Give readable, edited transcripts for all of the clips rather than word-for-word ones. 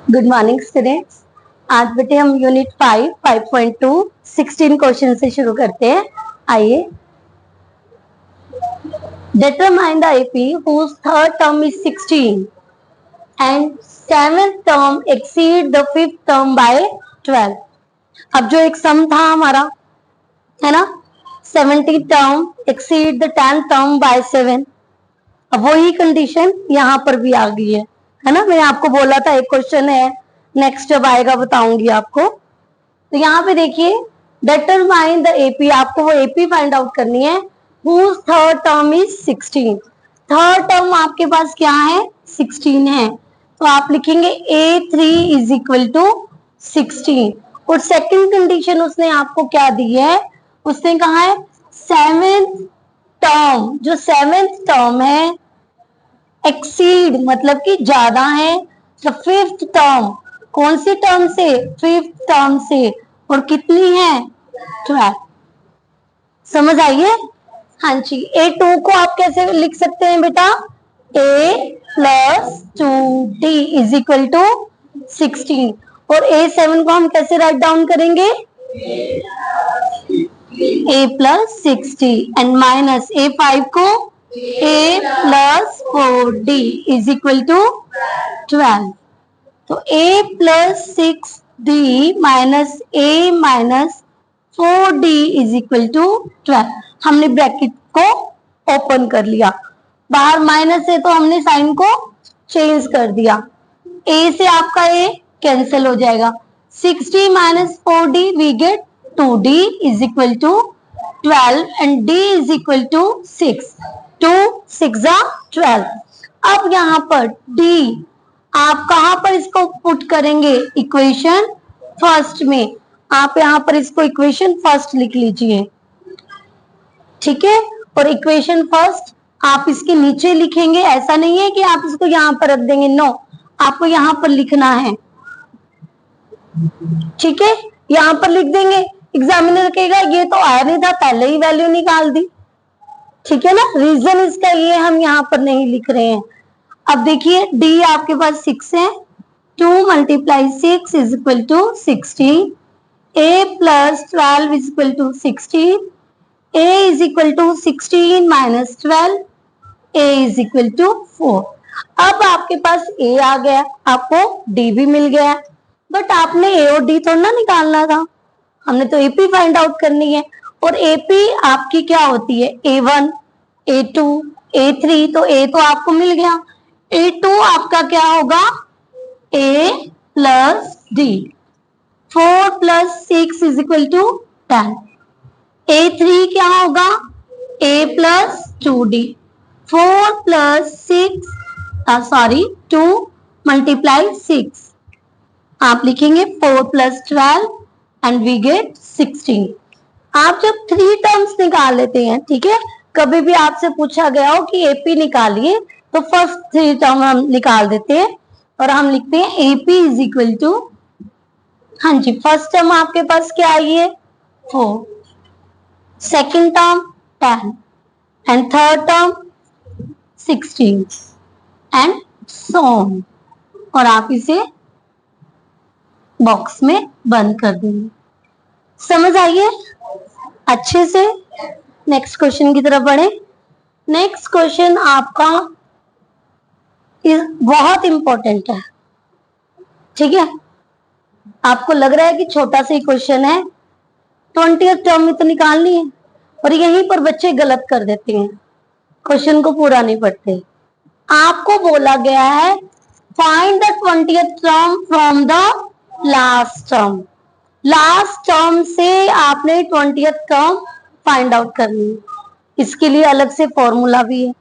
Good morning students. आज बेटे हम यूनिट 5.2 16 क्वेश्चन से शुरू करते हैं। आइए। Determine the AP whose third term is 16 and seventh term exceed the fifth term by 12। अब जो एक सम था हमारा, है ना, 70 term exceed the 10th term by 7। अब वही कंडीशन यहाँ पर भी आ गई है ना। मैंने आपको बोला था एक क्वेश्चन है, नेक्स्ट जब आएगा बताऊंगी आपको। तो यहाँ पे देखिए, डिटरमाइन द एपी, आपको वो एपी फाइंड आउट करनी है whose third term is 16। Third term आपके पास क्या है, 16 है। तो आप लिखेंगे A3 इज इक्वल टू 16। और सेकंड कंडीशन उसने आपको क्या दी है, उसने कहा है सेवेंथ टर्म, जो सेवेंथ टर्म है एक्सीड मतलब कि ज्यादा है तो फिफ्थ टर्म, कौन सी टर्म से, फिफ्थ टर्म से, और कितनी है, 12। समझ आइए। हाँ जी। A2 को आप कैसे लिख सकते हैं बेटा, A plus 2D is equal to 16। और A7 को हम कैसे राइट डाउन करेंगे, A plus 60 and minus A5 को A plus 4D is equal to 12। तो A plus 6D minus A minus 4D is equal to 12। हमने ब्रैकेट को open कर लिया, बाहर माइनस है तो हमने साइन को चेंज कर दिया। A से आपका A कैंसिल हो जाएगा, 60 minus 4D we get 2D is equal to 12 and D is equal to 6। 2 6 12। अब यहाँ पर D आप कहां पर इसको पुट करेंगे, इक्वेशन फर्स्ट में। आप यहाँ पर इसको इक्वेशन फर्स्ट लिख लीजिए, ठीक है। और इक्वेशन फर्स्ट आप इसके नीचे लिखेंगे, ऐसा नहीं है कि आप इसको यहाँ पर रख देंगे, नो, आपको यहाँ पर लिखना है, ठीक है। यहाँ पर लिख देंगे, एग्जामिनर कहेगा ये तो आया नहीं था, पहले ही वैल्यू निकाल दी, ठीक है ना। रीजन इसका ये हम यहाँ पर नहीं लिख रहे हैं। अब देखिए D आपके पास 6 है, 2 multiply 6 is equal to 16। A plus 12 is equal to 16। A is equal to 16 minus 12, A is equal to 4। अब आपके पास A आ गया, आपको D भी मिल गया, बट आपने A और D थोड़ा ना निकालना था, हमने तो AP फाइंड आउट करनी है। और AP आपकी क्या होती है, A1 A2 A3, तो A तो आपको मिल गया। A2 आपका क्या होगा, A plus D। 4 plus 6 is equal to 10। A3 क्या होगा, A plus 2D। 4 plus 2 multiply 6, आप लिखेंगे 4 प्लस 12 एंड वी गेट 16। आप जब 3 टर्म्स निकाल लेते हैं, ठीक है, कभी भी आपसे पूछा गया हो कि AP निकालिए तो फर्स्ट 3 टर्म हम निकाल देते हैं और हम लिखते हैं AP इज इक्वल टू, हाँ जी, फर्स्ट टर्म आपके पास क्या आई है, 4, second term 10 and third term 16 and so on. और आप इसे बॉक्स में बंद कर देंगे। समझ आइए अच्छे से। नेक्स्ट क्वेश्चन की तरफ बढ़े। नेक्स्ट क्वेश्चन आपका बहुत इंपॉर्टेंट है, ठीक है। आपको लग रहा है कि छोटा सा ही क्वेश्चन है, 20th टर्म में तो निकालनी है, और यहीं पर बच्चे गलत कर देते हैं, क्वेश्चन को पूरा नहीं पढ़ते। आपको बोला गया है find the 20th term from the last term. Last term से आपने 20th टर्म फाइंड आउट करनी है। इसके लिए अलग से फॉर्मूला भी है,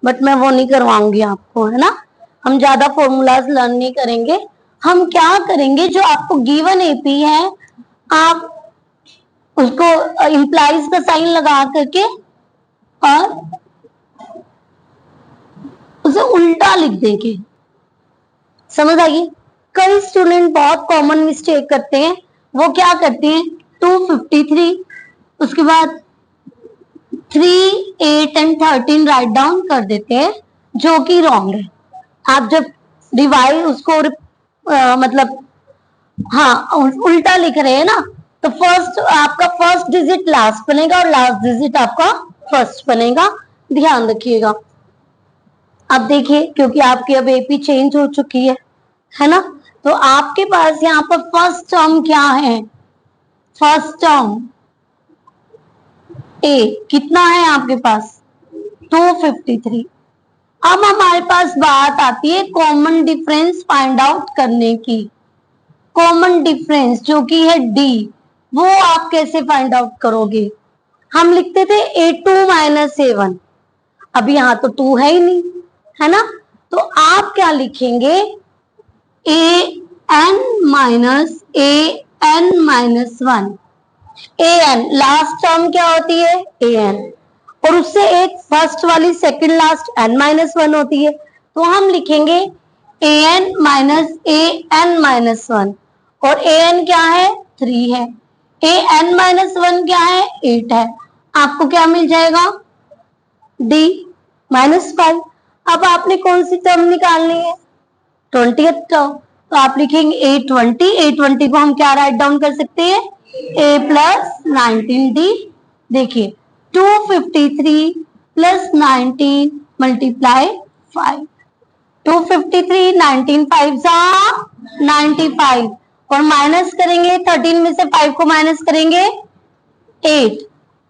बट मैं वो नहीं करवाऊंगी आपको, है ना। हम ज्यादा फॉर्मूलाज लर्न नहीं करेंगे। हम क्या करेंगे, जो आपको गिवन एपी है आप उसको इंप्लाइज का साइन लगा करके और उसे उल्टा लिख देंगे। समझ आइए। कई स्टूडेंट बहुत कॉमन मिस्टेक करते हैं, वो क्या करते हैं 253, उसके बाद 3, 8 एंड 13 राइट डाउन कर देते हैं, जो कि रॉन्ग है। आप जब डिवाइड उसको मतलब हाँ उल्टा लिख रहे हैं ना, तो फर्स्ट आपका फर्स्ट डिजिट लास्ट बनेगा और लास्ट डिजिट आपका फर्स्ट बनेगा, ध्यान रखिएगा। अब देखिए क्योंकि आपकी अब एपी चेंज हो चुकी है ना, तो आपके पास यहाँ पर फर्स्ट टर्म क्या है, फर्स्ट टर्म ए कितना है आपके पास 253। अब हमारे पास बात आती है कॉमन डिफरेंस फाइंड आउट करने की। कॉमन डिफरेंस जो कि है डी, वो आप कैसे फाइंड आउट करोगे। हम लिखते थे A2 माइनस A1, अब यहाँ तो 2 है ही नहीं, है ना, तो आप क्या लिखेंगे AN minus AN minus 1। AN last term क्या होती है AN, और उससे एक फर्स्ट वाली सेकंड लास्ट n माइनस 1 होती है, तो हम लिखेंगे AN माइनस AN माइनस 1, और AN क्या है 3 है, AN माइनस 1 क्या है 8 है, आपको क्या मिल जाएगा D माइनस 5। अब आपने कौन सी टर्म निकालनी है 20th टर्म, तो आप लिखेंगे A20, A20 को हम क्या राइट डाउन कर सकते हैं A प्लस 19D। देखिए 253 प्लस 19 मल्टीप्लाई 5, 253 19 5 सा 95, और माइनस करेंगे 13 में से 5 को माइनस करेंगे 8,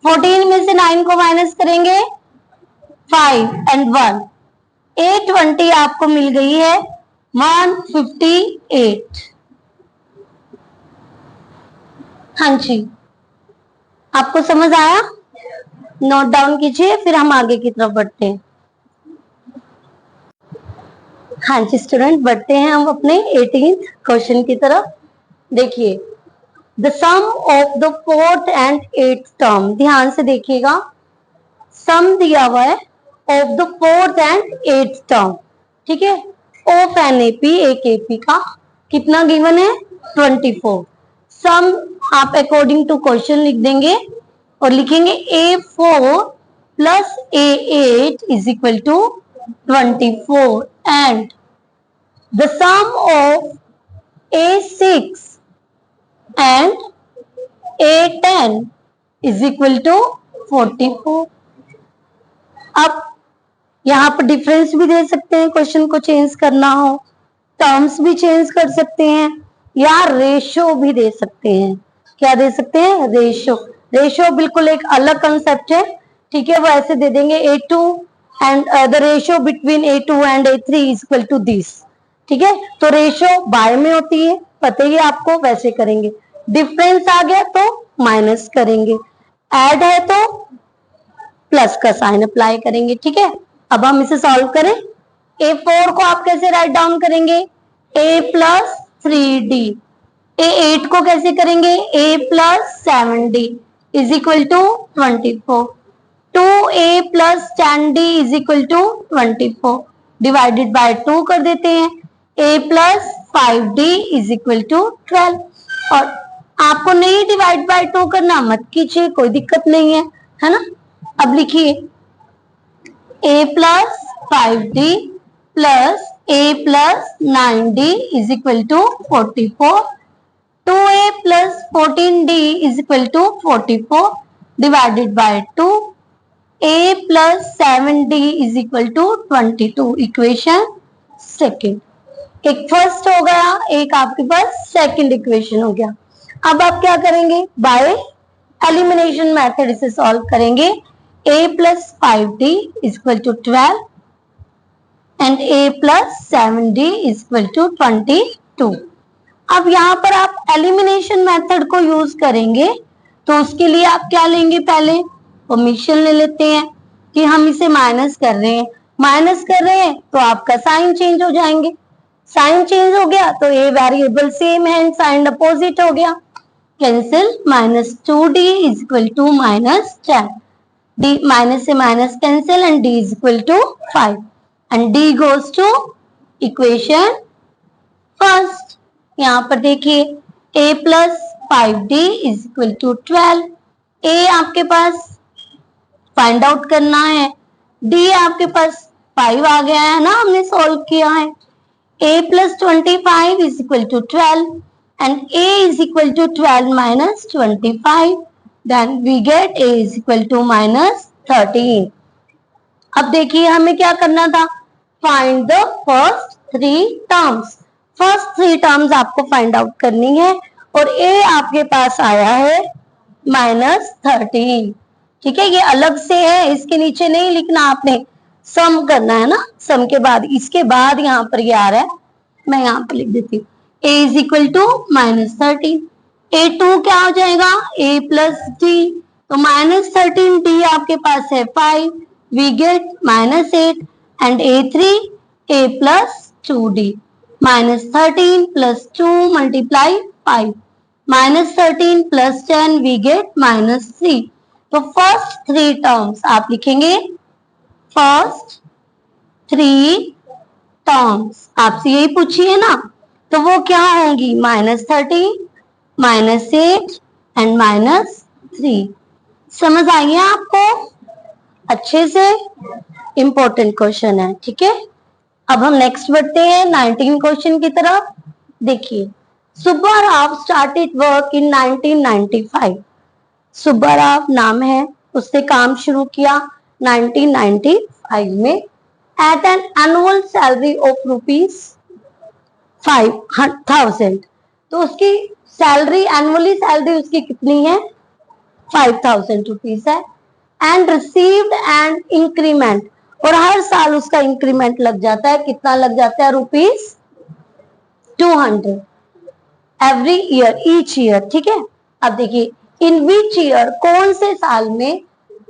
14 में से 9 को माइनस करेंगे 5 एंड 1, 820 आपको मिल गई है 158। हाँ जी, आपको समझ आया, नोट डाउन कीजिए, फिर हम आगे की तरफ बढ़ते हैं। हाँ जी स्टूडेंट, बढ़ते हैं हम अपने 18th क्वेश्चन की तरफ। देखिए the sum of the fourth and eighth term, ध्यान से देखिएगा, सम दिया हुआ है of the fourth and eighth term, ठीक है, ऑफ एन एपी, एक एपी का कितना गिवन है 24। सम आप अकॉर्डिंग टू क्वेश्चन लिख देंगे और लिखेंगे A4 plus A8 is equal to 24 and the sum of A6 and A10 is equal to 44। अब यहाँ पर डिफरेंस भी दे सकते हैं, क्वेश्चन को चेंज करना हो, टर्म्स भी चेंज कर सकते हैं, या रेशो भी दे सकते हैं। क्या दे सकते हैं रेशो, रेशो बिल्कुल एक अलग कंसेप्ट है, ठीक है, वो ऐसे दे देंगे A2 and the ratio between A2 and A3 is equal to this, ठीक है, तो रेशो बाय में होती है, पता ही आपको, वैसे करेंगे। डिफरेंस आ गया तो माइनस करेंगे, ऐड है तो प्लस का साइन अप्लाई करेंगे, ठीक है। अब हम इसे सॉल्व करें, A4 को आप कैसे राइट डाउन करेंगे A प्लस 3D, A8 को कैसे करेंगे A plus 7D is equal to 24, 2A plus 10D is equal to 24, divided by 2 कर देते हैं, A plus 5D is equal to 12। और आपको नहीं डिवाइड बाय 2 करना, मत कीजिए, कोई दिक्कत नहीं है ना। अब लिखिए A plus 5D plus A plus 9D is equal to 44, 2A plus 14D is equal to 44 divided by 2, A plus 7D is equal to 22, equation second. एक फर्स्ट हो गया, एक आपके पास सेकंड इक्वेशन हो गया। अब आप क्या करेंगे, बाय एलिमिनेशन मेथड इसे सॉल्व करेंगे। A plus 5D is equal to 12 and A plus 7D is equal to 22। अब यहाँ पर आप एलिमिनेशन मेथड को यूज करेंगे, तो उसके लिए आप क्या लेंगे, पहले परमिशन ले लेते हैं कि हम इसे माइनस कर रहे हैं, माइनस कर रहे हैं तो आपका साइन चेंज हो जाएंगे, साइन चेंज हो गया तो A वेरिएबल सेम है, साइन अपोजिट हो गया, cancel, minus 2D is equal to minus 10, D minus से minus cancel and D is equal to 5 and D goes to equation first. यहाँ पर देखिए A plus 5D is equal to 12, A आपके पास find out करना है, D आपके पास 5 आ गया है ना, हमने सॉल्व किया है, a plus 25 is equal to 12 and a is equal to 12 minus 25. Then we get a is equal to minus 13. अब देखिए हमें क्या करना था, find the first three terms. First three terms आपको फाइंड आउट करनी है और a आपके पास आया है -13। ठीक है, ये अलग से है, इसके नीचे नहीं लिखना आपने, सम करना है ना, सम के बाद इसके बाद यहाँ पर ये आ रहा है, मैं यहाँ पर लिख देती हूँ a is equal to -13। a2 क्या हो जाएगा, a प्लस d, तो -13d आपके पास है 5, we get -8 and a3 a plus 2d, -13 plus 2 multiply 5, -13 plus 10 we get -3। तो फर्स्ट थ्री टर्म्स आप लिखेंगे, फर्स्ट थ्री टर्म्स आपसे यही पूछी है ना, तो वो क्या होंगी, -13, -8 एंड -3। समझ आई है आपको अच्छे से, इंपॉर्टेंट क्वेश्चन है। ठीक है, अब हम नेक्स्ट बढ़ते हैं 19 क्वेश्चन की तरफ। देखिए, Subba Rao started work in 1995। Subba Rao नाम है, उसने काम शुरू किया 1995 में at an annual salary of ₹5,000। तो उसकी सैलरी, एनुअली सैलरी उसकी कितनी है, 5,000 रुपीज है। एंड रिसीव्ड एन इंक्रीमेंट, और हर साल उसका इंक्रीमेंट लग जाता है, कितना लग जाता है, ₹200 एवरी ईयर, ईच ईयर। ठीक है, अब देखिए, इन विच ईयर, कौन से साल में,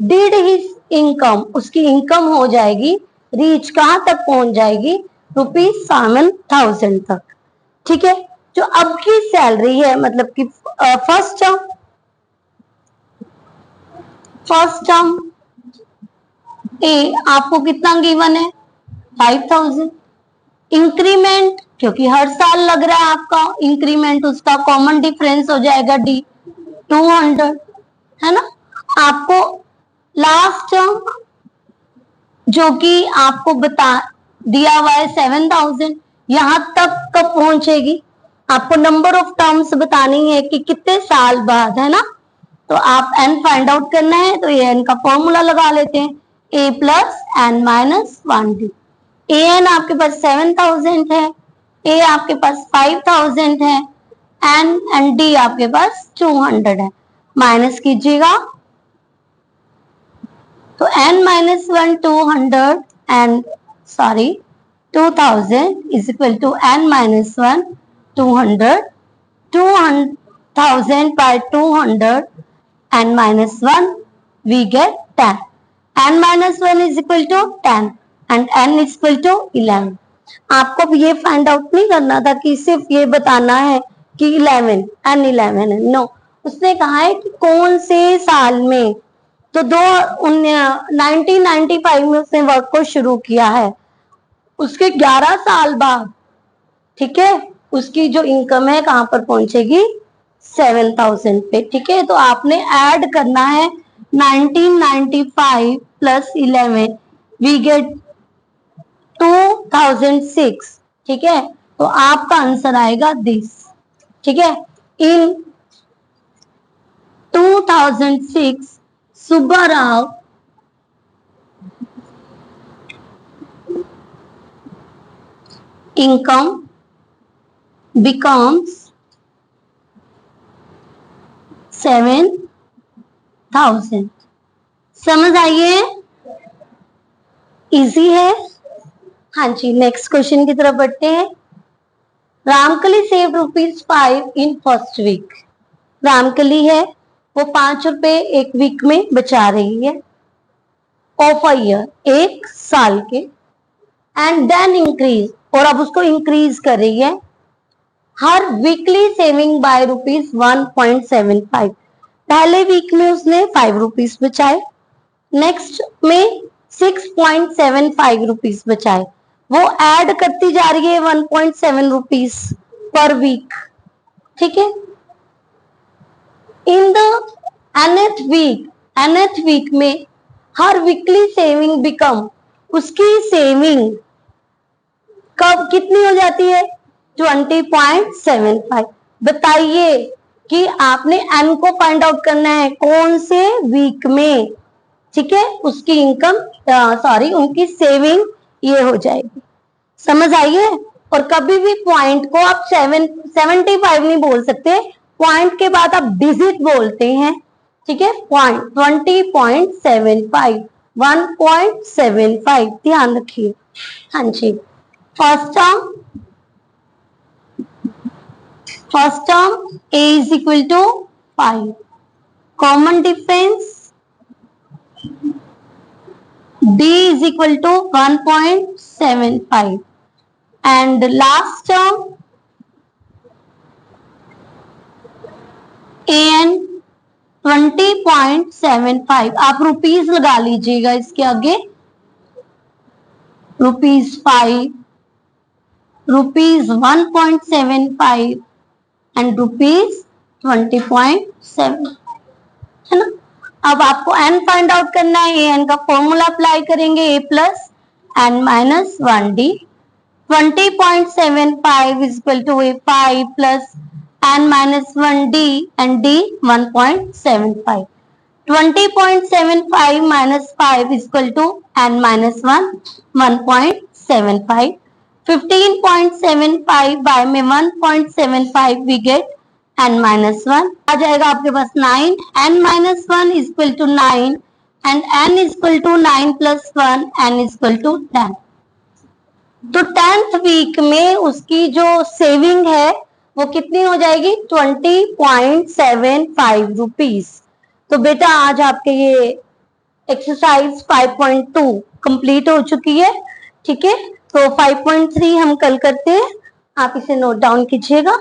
डिड हिज इनकम, उसकी इनकम हो जाएगी, रीच कहां तक पहुंच जाएगी, ₹7,000 तक। ठीक है, जो अब की सैलरी है, मतलब कि फर्स्ट टर्म ए आपको कितना गिवन है, 5,000। इंक्रीमेंट, क्योंकि हर साल लग रहा है आपका इंक्रीमेंट, उसका कॉमन डिफरेंस हो जाएगा डी, 200 है ना। आपको लास्ट टर्म जो कि आपको बता दिया हुआ है 7,000, यहां तक कब पहुंचेगी, आपको नंबर ऑफ टर्म्स बतानी है कि कितने साल बाद, है ना। तो आप n फाइंड आउट करना है, तो ये n का फॉर्मूला लगा लेते हैं, a plus n minus 1d। an आपके पास 7,000 है, a आपके पास 5,000 है, n एंड d आपके पास 200 है। माइनस कीजिएगा, तो n minus 1 200 and 2000 is equal to n minus 1 200, 200,000 by 200 n minus 1 we get 10, n minus 1 is equal to 10 and n is equal to 11। आपको ये फाइंड आउट नहीं करना था कि सिर्फ ये बताना है कि 11 n 11 है, नो, उसने कहा है कि कौन से साल में। तो 1995 में उसने वर्क को शुरू किया है, उसके 11 साल बाद, ठीक है, उसकी जो इनकम है कहां पर पहुंचेगी, 7,000 पे। ठीक है, तो आपने ऐड करना है 1995 प्लस 11, वी गेट 2006। ठीक है, तो आपका आंसर आएगा दिस। ठीक है, इन 2006 सुब्बा राव income becomes 7,000। समझ आइए, इजी है। हाँ जी, नेक्स्ट क्वेश्चन की तरफ बढ़ते हैं। Ramkali save ₹5 in first week. Ramkali है, वो ₹5 एक वीक में बचा रही है, ऑफ अ ईयर, एक साल के, एंड देन इंक्रीज, और अब उसको इंक्रीज कर रही है, हर वीकली सेविंग बाय ₹1.75। पहले वीक में उसने ₹5 बचाए, नेक्स्ट में ₹6.75 बचाए, वो ऐड करती जा रही है ₹1.7 पर वीक। ठीक है, इन द nth वीक में हर वीकली सेविंग बिकम, उसकी सेविंग कब कितनी हो जाती है? 20.75। बताइए कि आपने एन को फाइंड आउट करना है कौन से वीक में, ठीक है, उसकी इनकम उनकी सेविंग ये हो जाएगी। समझ आइए। और कभी भी पॉइंट को आप 75 नहीं बोल सकते, पॉइंट के बाद आप डिजिट बोलते हैं, ठीक है। पॉइंट 20.75, 1.75 ध्यान रखिए। हाँ जी, first term a is equal to 5, common difference d is equal to 1.75 and last term an 20.75। आप रुपीस लगा लीजिएगा इसके आगे, ₹5, ₹1.75 एंड ₹20.7, है ना। अब आपको n फाइंड आउट करना है। an का फॉर्मूला अप्लाई करेंगे, a plus n minus 1d। 20.75 is equal to a 5 plus n minus 1d and d 1.75. 20.75 minus 5 is equal to n minus 1, 1.75. 15.75 by में 1.75 we get n minus 1 आ जाएगा आपके पास 9। n minus 1 is equal to 9 and n is equal to 9 plus 1, n is equal to 10। तो 10th week में उसकी जो saving है वो कितनी हो जाएगी? 20.75 रुपीस। तो बेटा आज आपके ये एक्सरसाइज 5.2 कंप्लीट हो चुकी है, ठीक है। तो 5.3 हम कल करते हैं, आप इसे नोट डाउन कीजिएगा।